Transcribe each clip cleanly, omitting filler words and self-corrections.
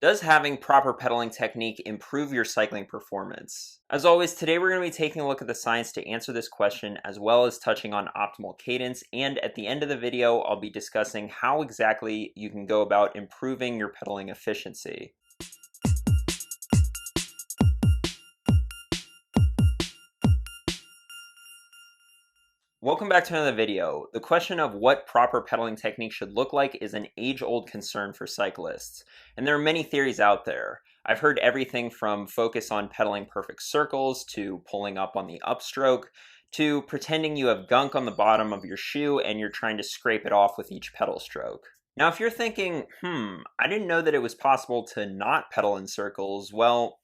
Does having proper pedaling technique improve your cycling performance? As always, today we're going to be taking a look at the science to answer this question, as well as touching on optimal cadence, and at the end of the video, I'll be discussing how exactly you can go about improving your pedaling efficiency. Welcome back to another video. The question of what proper pedaling technique should look like is an age-old concern for cyclists, and there are many theories out there. I've heard everything from focus on pedaling perfect circles, to pulling up on the upstroke, to pretending you have gunk on the bottom of your shoe and you're trying to scrape it off with each pedal stroke. Now, if you're thinking, I didn't know that it was possible to not pedal in circles, well,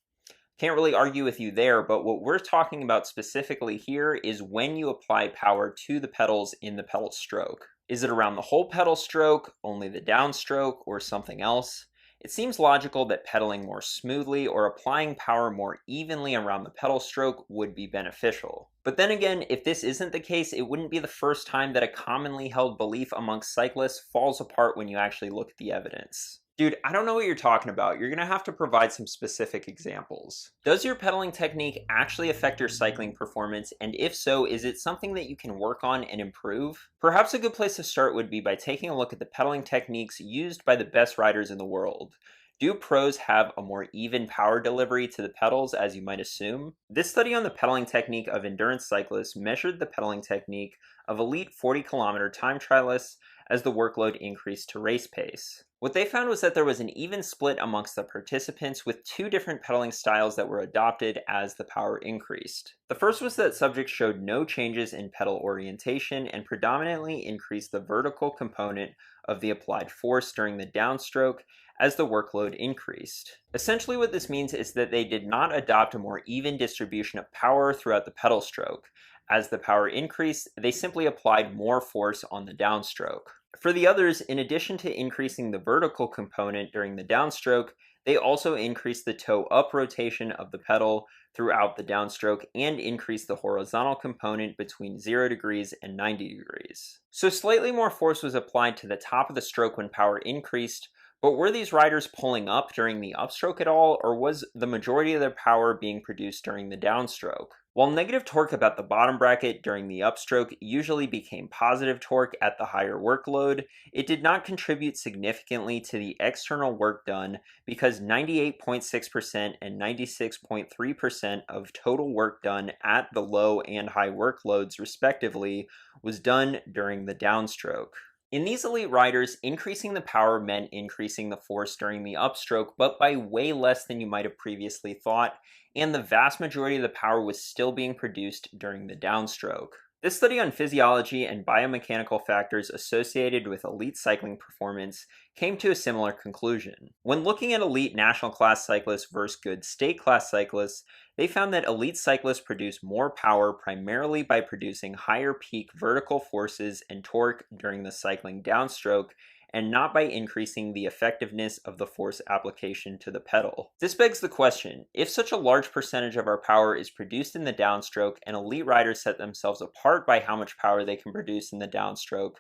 can't really argue with you there, but what we're talking about specifically here is when you apply power to the pedals in the pedal stroke. Is it around the whole pedal stroke, only the downstroke, or something else? It seems logical that pedaling more smoothly or applying power more evenly around the pedal stroke would be beneficial. But then again, if this isn't the case, it wouldn't be the first time that a commonly held belief amongst cyclists falls apart when you actually look at the evidence. Dude, I don't know what you're talking about. You're going to have to provide some specific examples. Does your pedaling technique actually affect your cycling performance? And if so, is it something that you can work on and improve? Perhaps a good place to start would be by taking a look at the pedaling techniques used by the best riders in the world. Do pros have a more even power delivery to the pedals, as you might assume? This study on the pedaling technique of endurance cyclists measured the pedaling technique of elite 40-kilometer time trialists as the workload increased to race pace. What they found was that there was an even split amongst the participants, with two different pedaling styles that were adopted as the power increased. The first was that subjects showed no changes in pedal orientation and predominantly increased the vertical component of the applied force during the downstroke as the workload increased. Essentially what this means is that they did not adopt a more even distribution of power throughout the pedal stroke. As the power increased, they simply applied more force on the downstroke. For the others, in addition to increasing the vertical component during the downstroke, they also increased the toe-up rotation of the pedal throughout the downstroke and increased the horizontal component between 0 degrees and 90 degrees. So slightly more force was applied to the top of the stroke when power increased, but were these riders pulling up during the upstroke at all, or was the majority of their power being produced during the downstroke? While negative torque about the bottom bracket during the upstroke usually became positive torque at the higher workload, it did not contribute significantly to the external work done, because 98.6% and 96.3% of total work done at the low and high workloads respectively was done during the downstroke. In these elite riders, increasing the power meant increasing the force during the upstroke, but by way less than you might have previously thought, and the vast majority of the power was still being produced during the downstroke. This study on physiology and biomechanical factors associated with elite cycling performance came to a similar conclusion. When looking at elite national class cyclists versus good state class cyclists, they found that elite cyclists produce more power primarily by producing higher peak vertical forces and torque during the cycling downstroke, and not by increasing the effectiveness of the force application to the pedal. This begs the question, if such a large percentage of our power is produced in the downstroke and elite riders set themselves apart by how much power they can produce in the downstroke,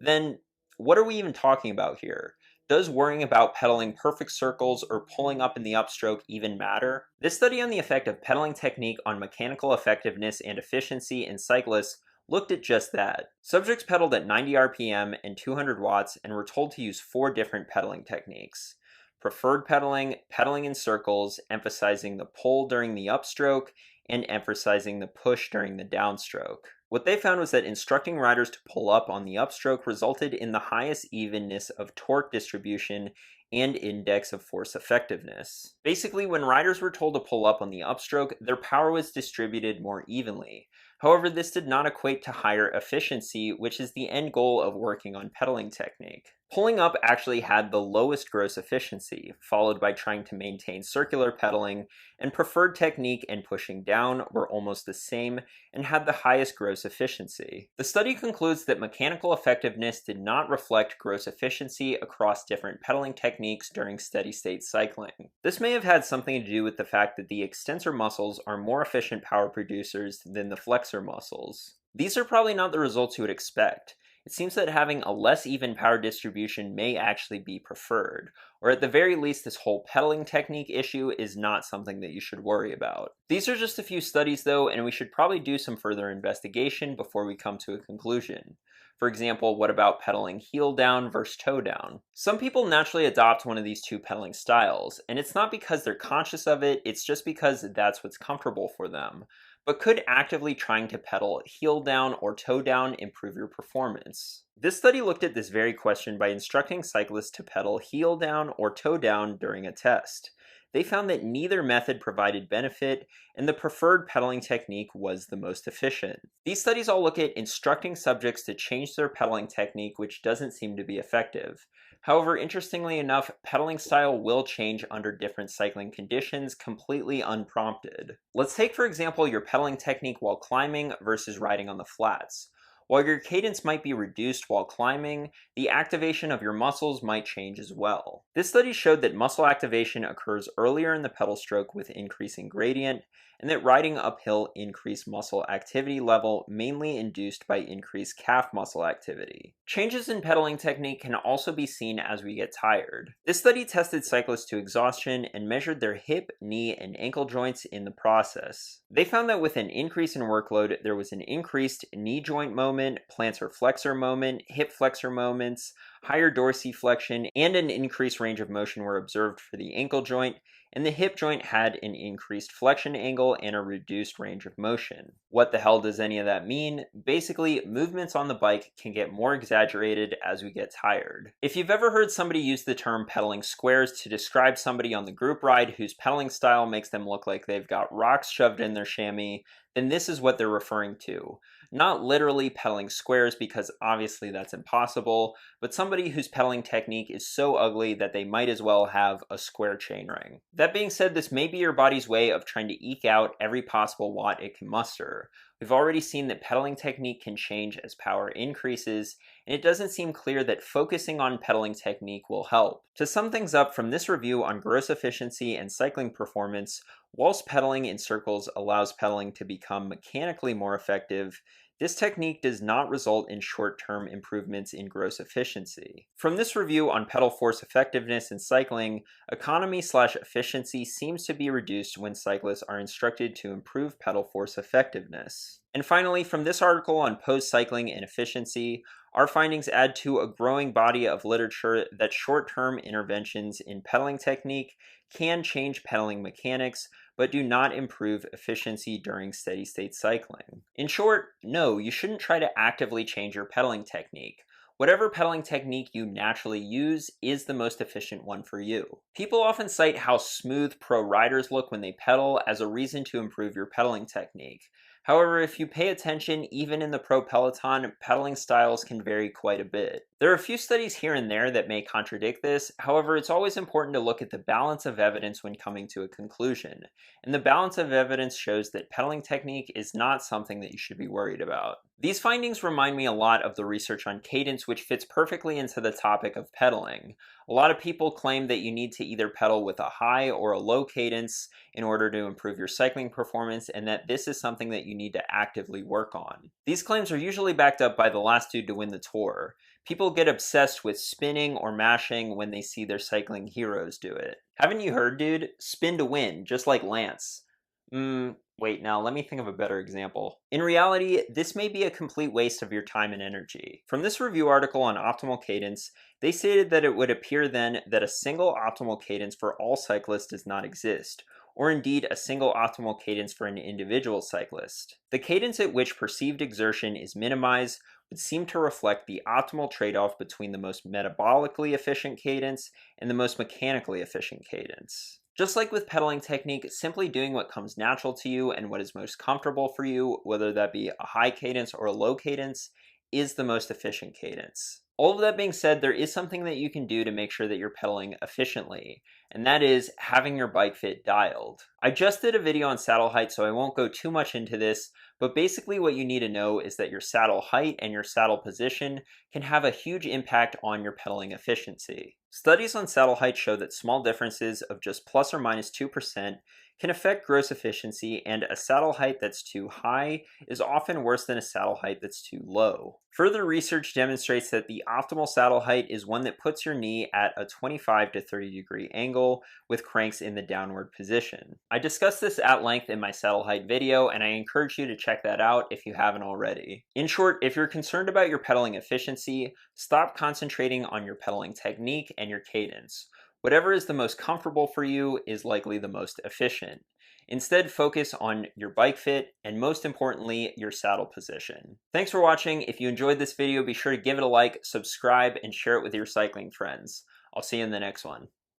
then what are we even talking about here? Does worrying about pedaling perfect circles or pulling up in the upstroke even matter? This study on the effect of pedaling technique on mechanical effectiveness and efficiency in cyclists looked at just that. Subjects pedaled at 90 RPM and 200 watts and were told to use 4 different pedaling techniques. Preferred pedaling, pedaling in circles, emphasizing the pull during the upstroke, and emphasizing the push during the downstroke. What they found was that instructing riders to pull up on the upstroke resulted in the highest evenness of torque distribution and index of force effectiveness. Basically, when riders were told to pull up on the upstroke, their power was distributed more evenly. However, this did not equate to higher efficiency, which is the end goal of working on pedaling technique. Pulling up actually had the lowest gross efficiency, followed by trying to maintain circular pedaling, and preferred technique and pushing down were almost the same and had the highest gross efficiency. The study concludes that mechanical effectiveness did not reflect gross efficiency across different pedaling techniques during steady-state cycling. This may have had something to do with the fact that the extensor muscles are more efficient power producers than the flexor muscles. These are probably not the results you would expect. it seems that having a less even power distribution may actually be preferred, or at the very least, this whole pedaling technique issue is not something that you should worry about. These are just a few studies though, and we should probably do some further investigation before we come to a conclusion. For example, what about pedaling heel down versus toe down? Some people naturally adopt one of these two pedaling styles, and it's not because they're conscious of it, it's just because that's what's comfortable for them. But could actively trying to pedal heel down or toe down improve your performance? This study looked at this very question by instructing cyclists to pedal heel down or toe down during a test. They found that neither method provided benefit, and the preferred pedaling technique was the most efficient. These studies all look at instructing subjects to change their pedaling technique, which doesn't seem to be effective. However, interestingly enough, pedaling style will change under different cycling conditions completely unprompted. Let's take, for example, your pedaling technique while climbing versus riding on the flats. While your cadence might be reduced while climbing, the activation of your muscles might change as well. This study showed that muscle activation occurs earlier in the pedal stroke with increasing gradient, and that riding uphill increased muscle activity level, mainly induced by increased calf muscle activity. Changes in pedaling technique can also be seen as we get tired. This study tested cyclists to exhaustion and measured their hip, knee, and ankle joints in the process. They found that with an increase in workload, there was an increased knee joint moment, plantar flexor moment, hip flexor moments, higher dorsiflexion, and an increased range of motion were observed for the ankle joint, and the hip joint had an increased flexion angle and a reduced range of motion. What the hell does any of that mean? Basically, movements on the bike can get more exaggerated as we get tired. If you've ever heard somebody use the term pedaling squares to describe somebody on the group ride whose pedaling style makes them look like they've got rocks shoved in their chamois, then this is what they're referring to. Not literally pedaling squares, because obviously that's impossible, but somebody whose pedaling technique is so ugly that they might as well have a square chainring. That being said, this may be your body's way of trying to eke out every possible watt it can muster. We've already seen that pedaling technique can change as power increases, and it doesn't seem clear that focusing on pedaling technique will help. To sum things up from this review on gross efficiency and cycling performance, whilst pedaling in circles allows pedaling to become mechanically more effective, this technique does not result in short-term improvements in gross efficiency. From this review on pedal force effectiveness in cycling, economy/efficiency seems to be reduced when cyclists are instructed to improve pedal force effectiveness. And finally, from this article on post-cycling and efficiency, our findings add to a growing body of literature that short-term interventions in pedaling technique can change pedaling mechanics, but do not improve efficiency during steady-state cycling. In short, no, you shouldn't try to actively change your pedaling technique. Whatever pedaling technique you naturally use is the most efficient one for you. People often cite how smooth pro riders look when they pedal as a reason to improve your pedaling technique. However, if you pay attention, even in the pro peloton, pedaling styles can vary quite a bit. There are a few studies here and there that may contradict this. However, it's always important to look at the balance of evidence when coming to a conclusion. And the balance of evidence shows that pedaling technique is not something that you should be worried about. These findings remind me a lot of the research on cadence, which fits perfectly into the topic of pedaling. A lot of people claim that you need to either pedal with a high or a low cadence in order to improve your cycling performance, and that this is something that you need to actively work on. These claims are usually backed up by the last dude to win the Tour. People get obsessed with spinning or mashing when they see their cycling heroes do it. Haven't you heard, dude? Spin to win, just like Lance. Wait, now let me think of a better example. In reality, this may be a complete waste of your time and energy. From this review article on optimal cadence, they stated that it would appear then that a single optimal cadence for all cyclists does not exist, or indeed a single optimal cadence for an individual cyclist. The cadence at which perceived exertion is minimized would seem to reflect the optimal trade-off between the most metabolically efficient cadence and the most mechanically efficient cadence. Just like with pedaling technique, simply doing what comes natural to you and what is most comfortable for you, whether that be a high cadence or a low cadence, is the most efficient cadence. All of that being said, there is something that you can do to make sure that you're pedaling efficiently, and that is having your bike fit dialed. I just did a video on saddle height, so I won't go too much into this, but basically what you need to know is that your saddle height and your saddle position can have a huge impact on your pedaling efficiency. Studies on saddle height show that small differences of just plus or minus 2% can affect gross efficiency, and a saddle height that's too high is often worse than a saddle height that's too low. Further research demonstrates that the optimal saddle height is one that puts your knee at a 25 to 30 degree angle with cranks in the downward position. I discussed this at length in my saddle height video, and I encourage you to check that out if you haven't already. In short, if you're concerned about your pedaling efficiency, stop concentrating on your pedaling technique and your cadence. Whatever is the most comfortable for you is likely the most efficient. Instead, focus on your bike fit and, most importantly, your saddle position. Thanks for watching. If you enjoyed this video, be sure to give it a like, subscribe, and share it with your cycling friends. I'll see you in the next one.